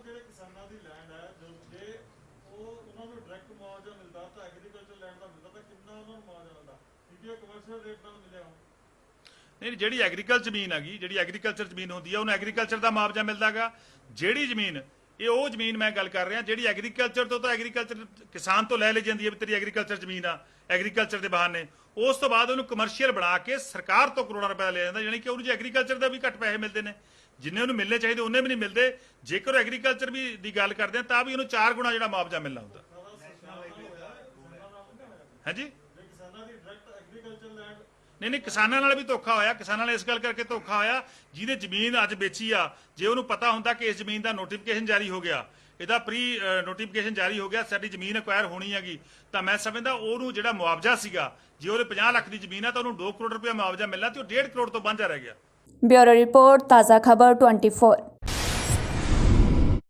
ਜਿਹੜੇ ਕਿਸਾਨਾਂ ਦੀ ਲੈਂਡ ਹੈ, ਜੇ ਉਹਨਾਂ ਨੂੰ ਡਾਇਰੈਕਟ ਮੁਆਵਜ਼ਾ ਮਿਲਦਾ ਤਾਂ ਐਗਰੀਕਲਚਰ ਲੈਂਡ ਦਾ ਮਿਲਦਾ, ਤਾਂ ਕਿੰਨਾ ਉਹਨਾਂ ਨੂੰ ਮੁਆਵਜ਼ਾ ਮਿਲਦਾ ਕਿਉਂਕਿ ਕਮਰਸ਼ੀਅਲ ਰੇਟ ਨਾਲ ਮਿਲਿਆ ਹੋ। ਨਹੀਂ, ਜਿਹੜੀ ਐਗਰੀਕਲਚਰ ਜ਼ਮੀਨ ਹੈਗੀ, ਜਿਹੜੀ ਐਗਰੀਕਲਚਰ ਜ਼ਮੀਨ ਹੁੰਦੀ ਹੈ ਉਹਨੂੰ ਐਗਰੀਕਲਚਰ ਦਾ ਮੁਆਵਜ਼ਾ ਮਿਲਦਾਗਾ। ਜਿਹੜੀ ਜ਼ਮੀਨ, ਇਹ ਉਹ ਜ਼ਮੀਨ ਮੈਂ ਗੱਲ ਕਰ ਰਿਹਾ ਜਿਹੜੀ ਐਗਰੀਕਲਚਰ ਤੋਂ, ਤਾਂ ਐਗਰੀਕਲਚਰ ਕਿਸਾਨ ਤੋਂ ਲੈ ਲਈ ਜਾਂਦੀ ਹੈ ਵੀ ਤੇਰੀ ਐਗਰੀਕਲਚਰ ਜ਼ਮੀਨ ਆ, ਐਗਰੀਕਲਚਰ ਦੇ ਬਹਾਨੇ। ਉਸ ਤੋਂ ਬਾਅਦ ਉਹਨੂੰ ਕਮਰਸ਼ੀਅਲ ਬਣਾ ਕੇ ਸਰਕਾਰ ਤੋਂ ਕਰੋੜਾਂ ਰੁਪਏ ਲਿਆ ਜਾਂਦਾ, ਯਾਨੀ ਕਿ ਉਹਨੂੰ ਜੇ ਐਗਰੀਕਲਚਰ ਦਾ ਵੀ ਘੱਟ ਪੈਸੇ ਮਿਲਦੇ ਨੇ, ਜਿੰਨੇ ਉਹਨੂੰ ਮਿਲਣੇ ਚਾਹੀਦੇ ਉਹਨੇ ਵੀ ਨਹੀਂ ਮਿਲਦੇ। ਜੇਕਰ ਐਗਰੀਕਲਚਰ ਵੀ ਦੀ ਗੱਲ ਕਰਦੇ ਆ ਤਾਂ ਵੀ ਉਹਨੂੰ 4 ਗੁਣਾ ਜਿਹੜਾ ਮੁਆਵਜ਼ਾ ਮਿਲਣਾ ਹੁੰਦਾ। ਹਾਂਜੀ, ਨਹੀਂ ਕਿਸਾਨਾਂ ਨਾਲ ਵੀ ਧੋਖਾ ਹੋਇਆ। ਕਿਸਾਨਾਂ ਨਾਲ ਇਸ ਗੱਲ ਕਰਕੇ ਧੋਖਾ ਹੋਇਆ ਜਿਹਨੇ ਜ਼ਮੀਨ ਅੱਜ ਵੇਚੀ ਆ, ਜੇ ਉਹਨੂੰ ਪਤਾ ਹੁੰਦਾ ਕਿ ਇਸ ਜ਼ਮੀਨ ਦਾ ਨੋਟੀਫਿਕੇਸ਼ਨ ਜਾਰੀ ਹੋ ਗਿਆ, ਇਹਦਾ ਪ੍ਰੀ ਨੋਟੀਫਿਕੇਸ਼ਨ ਜਾਰੀ ਹੋ ਗਿਆ, ਸਾਡੀ ਜ਼ਮੀਨ ਅਕਵਾਇਰ ਹੋਣੀ ਹੈਗੀ, ਤਾਂ ਮੈਂ ਸਮਝਦਾ ਉਹਨੂੰ ਜਿਹੜਾ ਮੁਆਵਜ਼ਾ ਸੀਗਾ, ਜੇ ਉਹਦੇ 50 ਲੱਖ ਦੀ ਜ਼ਮੀਨ ਆ ਤਾਂ ਉਹਨੂੰ 2 ਕਰੋੜ ਰੁਪਏ ਮੁਆਵਜ਼ਾ ਮਿਲਣਾ ਤੇ ਉਹ 1.5 ਕਰੋੜ ਤੋਂ ਵਾਂਝਾ ਰਹਿ ਗਿਆ। ਬਿਊਰੋ ਰਿਪੋਰਟ, ਤਾਜ਼ਾ ਖਬਰ 24।